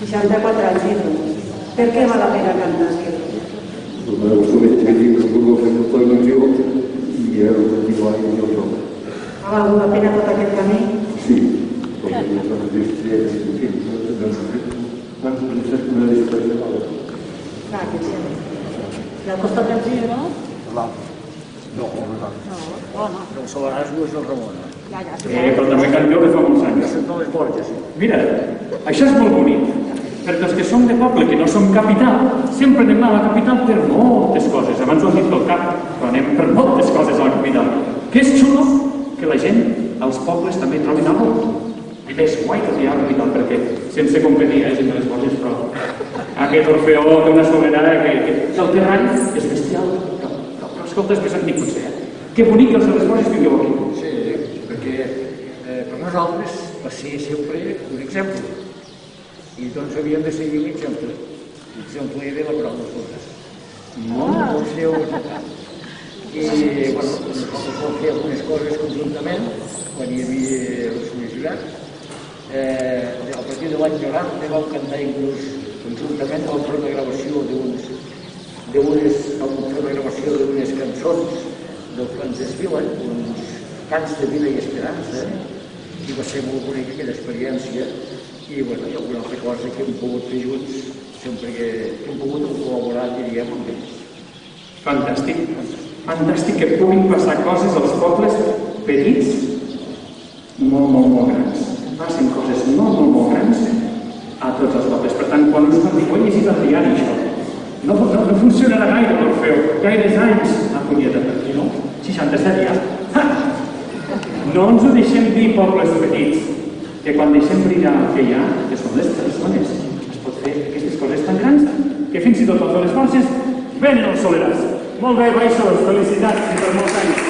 64 anys i tu. Per què val la pena cantar aquí? Me gustó que digo, supongo que no estoy contigo y era lo que digo ahí yo no. Ha valgut la pena tot aquest camí? Sí, porque yo también estoy en fin, no sé una diferencia. Clar que sí. I al costat del Giro? No, el Soleràs no és el Ramon. Però també canvió de fa molts anys. No les Borges, sí. Mira, això és molt bonic, perquè els que som de poble, que no som capital, sempre anem a la capital per moltes coses. Abans ho has dit pel cap, però anem per moltes coses a la capital. Que és xulo que la gent als pobles també trobin a molt. I és guai que hi ha a la capital, perquè sense competir, gent de les Borges, però aquest Orfeó té una solerada que el terreny és bestial, però escolta, és més antic potser, Que bonic que els de les Borges vingueu aquí. Sí, perquè per nosaltres va ser sempre un exemple. I doncs havíem de seguir l'exemple. L'exemple era la paraula de les no el seu resultat. I, bueno, nosaltres vam fer algunes coses conjuntament, quan hi havia el sol·licitat. A partir de l'any 90 vam cantar inclús conjuntament el tron de gravació d'unes cançons del Francesc Vila, uns cants de vida i esperança, i va ser molt bonica aquella experiència. I, bueno, hi ha alguna altra cosa que hem pogut fer junts, sempre que hem pogut col·laborar, diríem, amb ells. Fantàstic. Fantàstic que puguin passar coses als pobles petits, molt grans. Passen coses molt grans a tots els pobles. Per tant, quan us van dir, ho he llegit al diari, això, no funcionarà gaire l'Orfeó, gaires anys a Cuneta, perquè no, 67 ja. No ens ho deixem dir, pobles petits, que quan deixem brillar el que hi ha, que són les persones, es pot fer aquestes coses tan grans, que fins i tot els de les Borges venen els Soleràs. Molt bé, baixos, felicitats i per molts anys.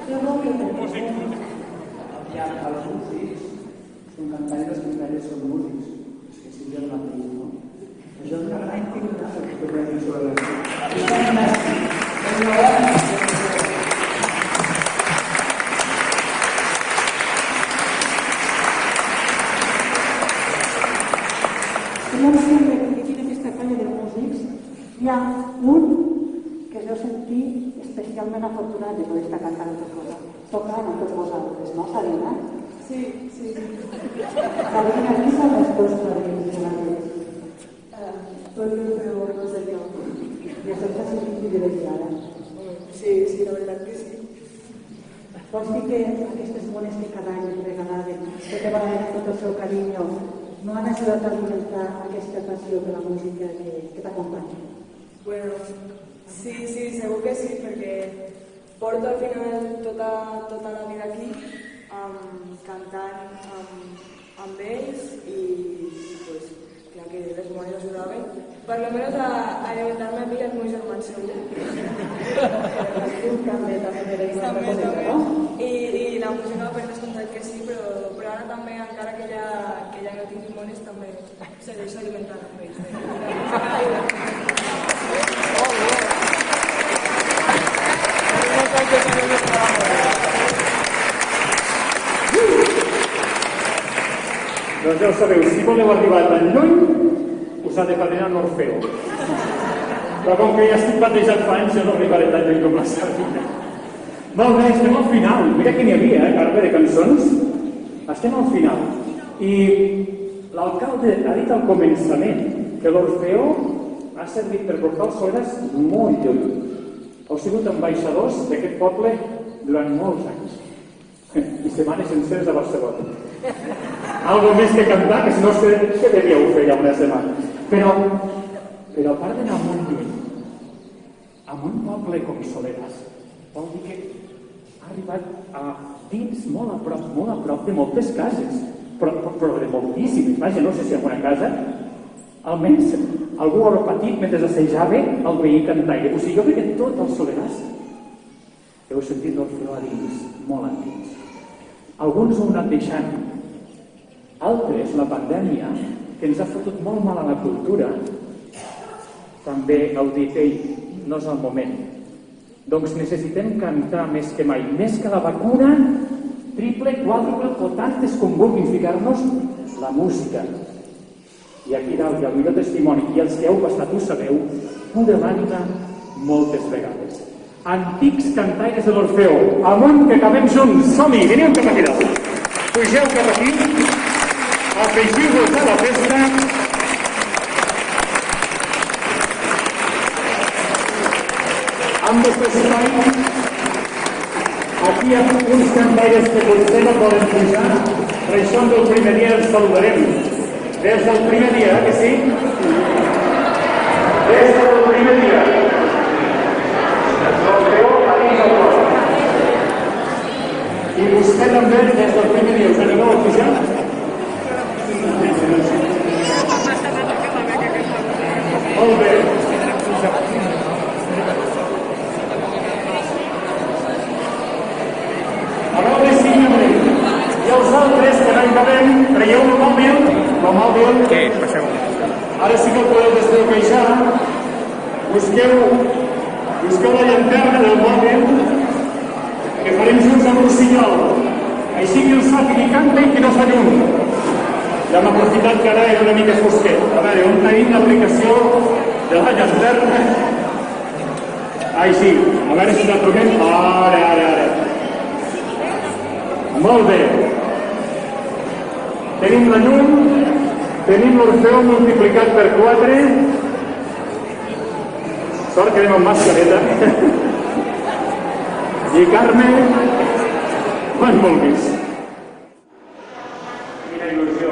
Aviam, els músics són cantaires, els cantaires són músics. És que seria el mateix, no? Això és una gran activitat que podem dir sobre la vida. Senyors, sempre que aquí en aquesta colla de músics hi ha un que es deu sentir especialment afortunat de poder estar cantant altra cosa. Tocant amb tots vosaltres, no, Sabina? Sí, sí. Sabina, qui són els dos padrins de la vida? Tot el meu no sé jo. I això t'ha sentit privilegiada. Sí, sí, la veritat que sí. Vols dir que aquestes mones que cada any et regalaven, que te van donar tot el seu carinyo, no han ajudat a alimentar aquesta passió per la música que t'acompanya? Bueno, sí, segur que sí, perquè porto al final tota la vida aquí cantant amb ells i pues, clar que les mones ajudaven per lo menos a alimentar-me a mi i als meus germans segur. També també. I la música per descomptat que sí, però ara també, encara que ja no tingui mones, també segueixo alimentant amb ells. Doncs ja ho sabeu, si voleu arribar tan lluny, us ha de padrinar l'Orfeo. Però com que ja estic batejat fa anys, jo no arribaré tan lluny com la Sabina. Molt bé, estem al final. Mira que n'hi havia, Carme, de cançons. Estem al final. I l'alcalde ha dit al començament que l'Orfeo ha servit per portar els Soleras molt lluny. Heu sigut ambaixadors d'aquest poble durant molts anys. I setmanes senceres a Barcelona. Algo més que cantar, que si no què devíeu fer ja una setmana. Però a part d'anar molt lluny, amb un poble com Soleras, vol dir que ha arribat a dins molt a prop de moltes cases, però de moltíssimes. Vaja, no sé si en una casa, almenys algú haurà patit mentre assajava el veí cantaire. O sigui, jo crec que tot el Soleras heu sentit l'Orfeo a dins, molt a dins. Alguns ho han anat deixant, altres, la pandèmia, que ens ha fotut molt mal a la cultura, també heu dit, ei, no és el moment. Doncs necessitem cantar més que mai, més que la vacuna, triple, quàdruple o tantes com vulguin ficar-nos la música. I aquí dalt hi ha el millor testimoni, i els que heu passat ho sabeu, ho de l'ànima moltes vegades. Antics cantaires de l'Orfeo, amunt que acabem junts, som-hi, veniu cap aquí dalt. Pugeu cap aquí, afegiu-vos a la festa. Amb aquest espai, aquí hi ha uns cantaires que potser no poden pujar, per això del primer dia els saludarem. Des del primer dia, que sí? Des del primer dia. L'Orfeo a dins el cor. I vostè també des del primer dia. Us animeu a pujar? Molt bé. A veure si hi ha I els altres que no hi cabem, traieu el mòbil. Què? Passeu. Ara sí que el podeu desbloquejar. Busqueu la llanterna del mòbil que farem junts amb un senyal. Així que el sàpiga i canta i que no fa llum. Ja hem aprofitat que ara era una mica fosquet. A veure, on tenim l'aplicació de la llanterna? Així. A veure si la trobem. Ara. Molt bé. Tenim la llum, tenim l'Orfeo multiplicat per 4. Sort que anem amb mascareta. I Carme, quan vulguis. Quina il·lusió,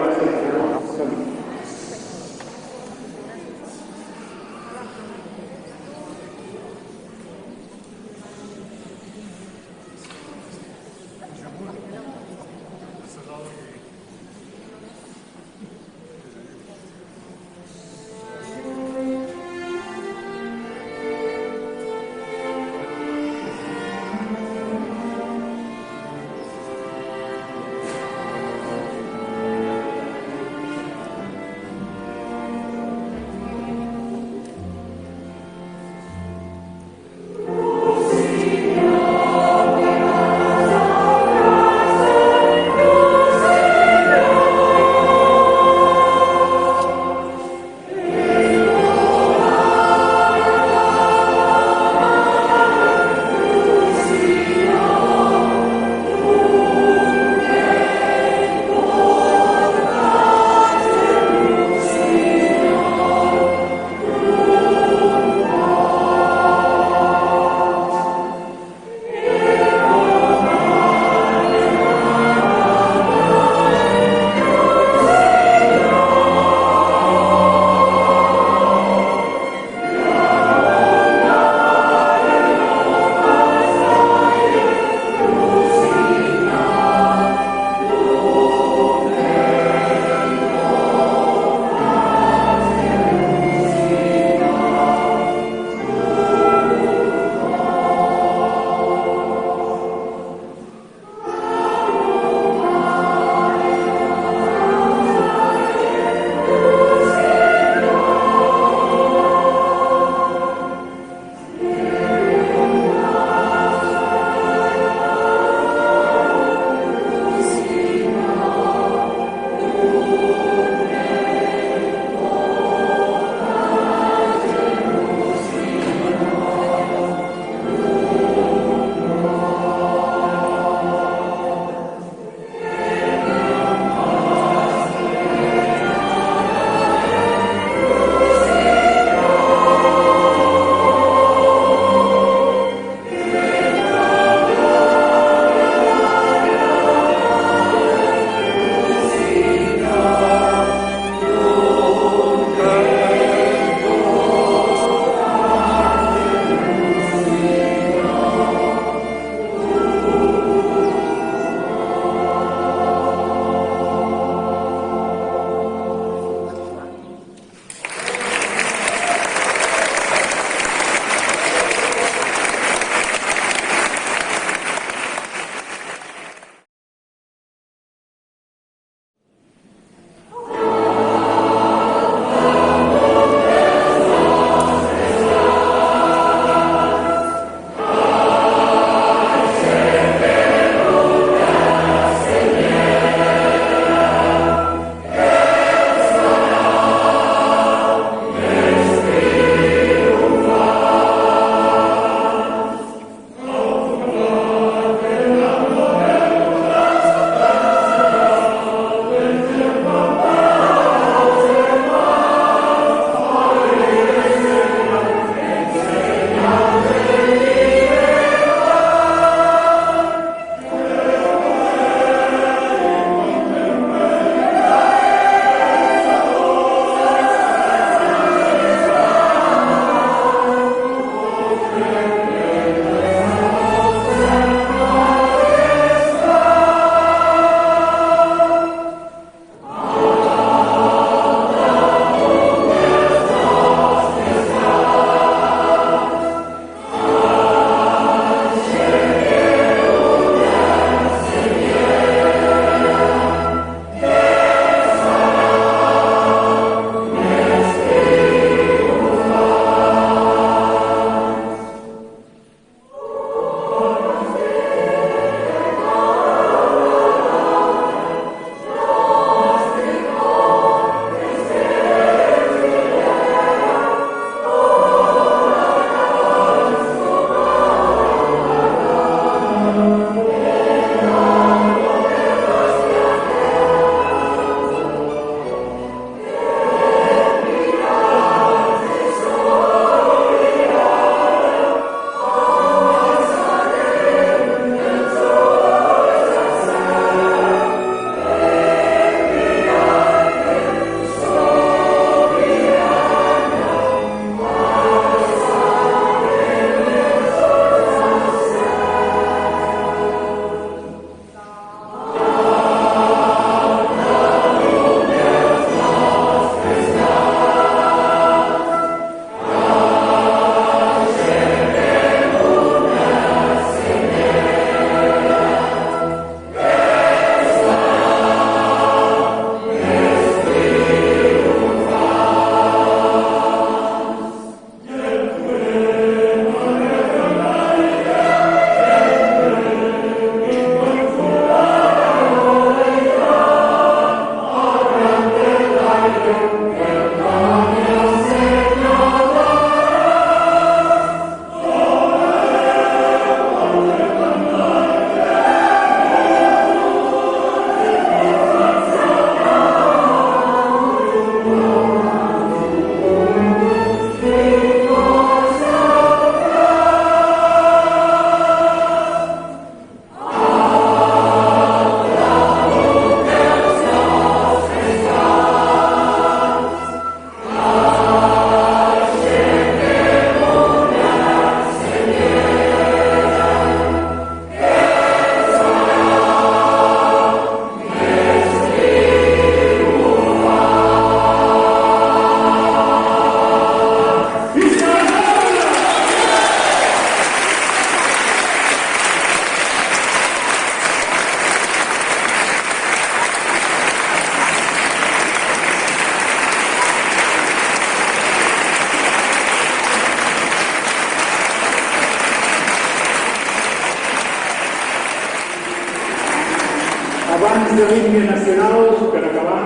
Abans de l'himne nacional, per acabar,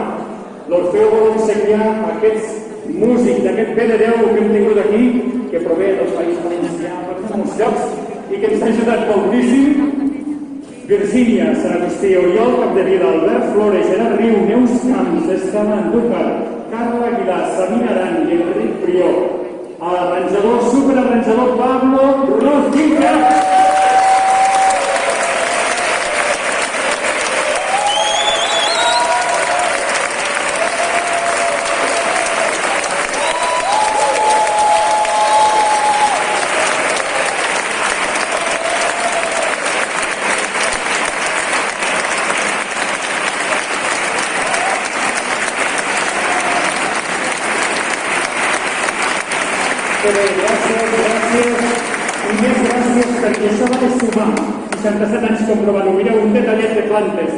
l'Orfeo vol ensenyar aquests músics d'aquest bé de Déu que hem tingut aquí, que prové dels Països Valencians, per molts llocs, i que ens ha ajudat moltíssim. Virgínia, Sant Agustí, Oriol Capdevila, Albert Flores, Gerard Riu, Neus Camps, Estela Andújar, Carla Aguilar, Sabina Aran i Enric Prió. A l'arranjador, superarranjador Pablo Rodríguez. I més gràcies perquè això va de sumar 67 anys comprovant-ho. Mireu, un detallet de plantes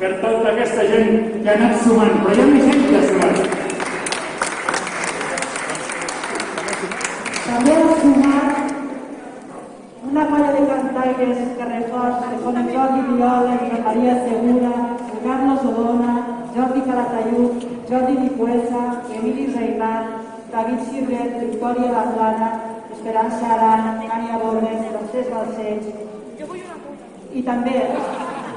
per tota aquesta gent que ha anat sumant, però hi ha més gent que ha sumat. També ha sumat una colla de cantaires que reforç, que són el Jordi Viola, Josep Maria Segura, el Carlos Odona, Jordi Calatayud, Jordi Nicuesa, Emili Reinar, David Sirret, Victòria Laplana, Esperança Aran, Ània Borges, Francesc Balcells. I també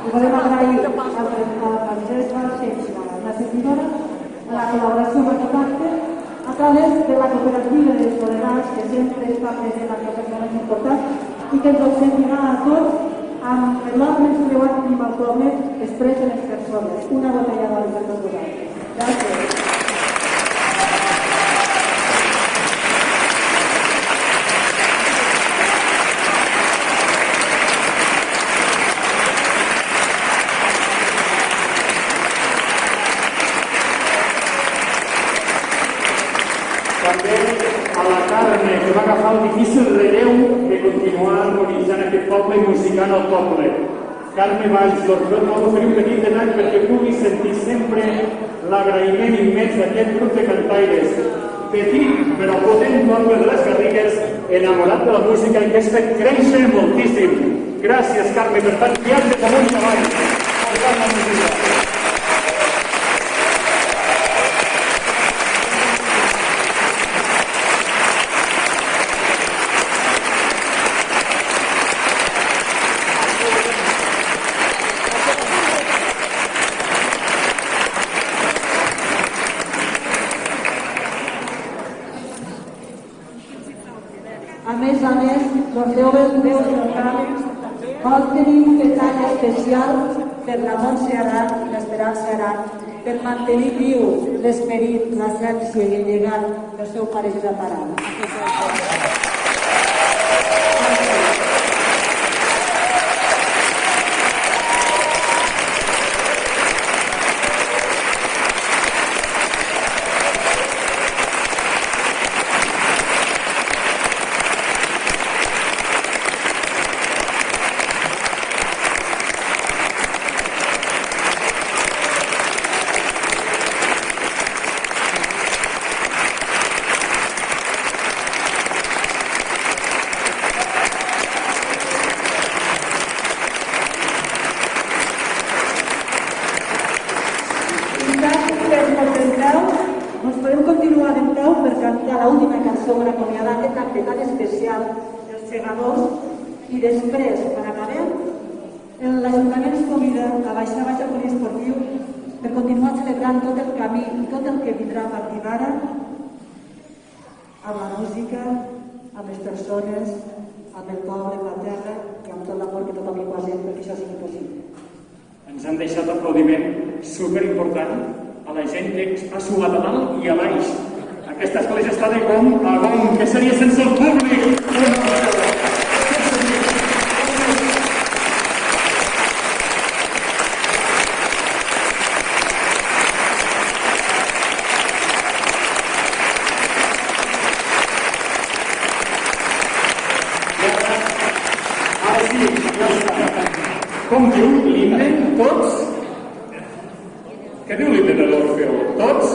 volem agrair a Francesc Balcells, la servidora, la col·laboració amb aquest acte a través de la cooperativa de Soledans, que sempre està present en aquests moments importants i que ens obsequirà a tots amb l'home creuat i amb el promet que expressen les persones. Una botella d'oli per tots vosaltres. Gràcies. Que va agafar el difícil relleu de continuar harmonitzant aquest poble i musicant el poble. Carme Valls, l'Orfeo vol oferir un petit detall perquè pugui sentir sempre l'agraïment immens d'aquest grup de cantaires. Petit, però potent poble de les Garrigues, enamorat de la música i que has fet créixer moltíssim. Gràcies, Carme, per tant, viatges amunt i avall. Portant la música. A més, l'Orfeo Déu del Camp vol tenir un detall especial per la Montse Aran i l'Esperança Aran per mantenir viu l'esperit, l'essència i el llegat del seu pare Josep Aran. I després, per acabar, l'Ajuntament es convida a baixar baix al poliesportiu per continuar celebrant tot el camí i tot el que vindrà a partir d'ara amb la música, amb les persones, amb el poble, amb la terra i amb tot l'amor que tothom hi posa perquè això sigui possible. Ens han deixat aplaudiment superimportant a la gent que ha suat a dalt i a baix. Aquesta església està de gom a gom. Què seria sense el públic? Com diu l'himne? Tots? Què diu l'himne de l'Orfeo? Tots?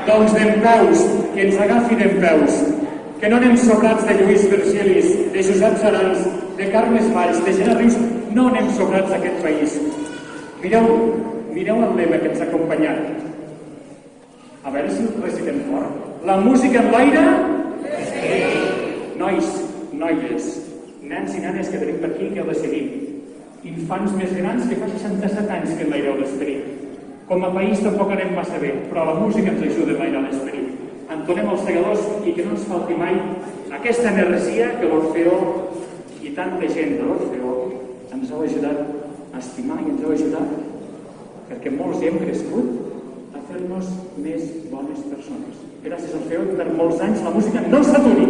Doncs dempeus, que ens agafi dempeus, que no anem sobrats de Lluís Virgilis, de Josep Sarans, de Carmes Valls, de Gerard Rius, no anem sobrats d'aquest país. Mireu el lema que ens ha acompanyat. A veure si el recitem fort. La música en l'aire... Nois, noies, nens i nenes que tenim per aquí que heu de seguir. Infants més grans que fa 67 anys que enlaireu l'esperit. Com a país tampoc anem massa bé, però la música ens ajuda a enlairar l'esperit. Entonem els segadors i que no ens falti mai aquesta energia que l'Orfeó i tanta gent de l'Orfeó ens heu ajudat a estimar i ens heu ajudat perquè molts hi hem crescut a fer-nos més bones persones. Gràcies, Orfeó, per molts anys la música no s'aturi.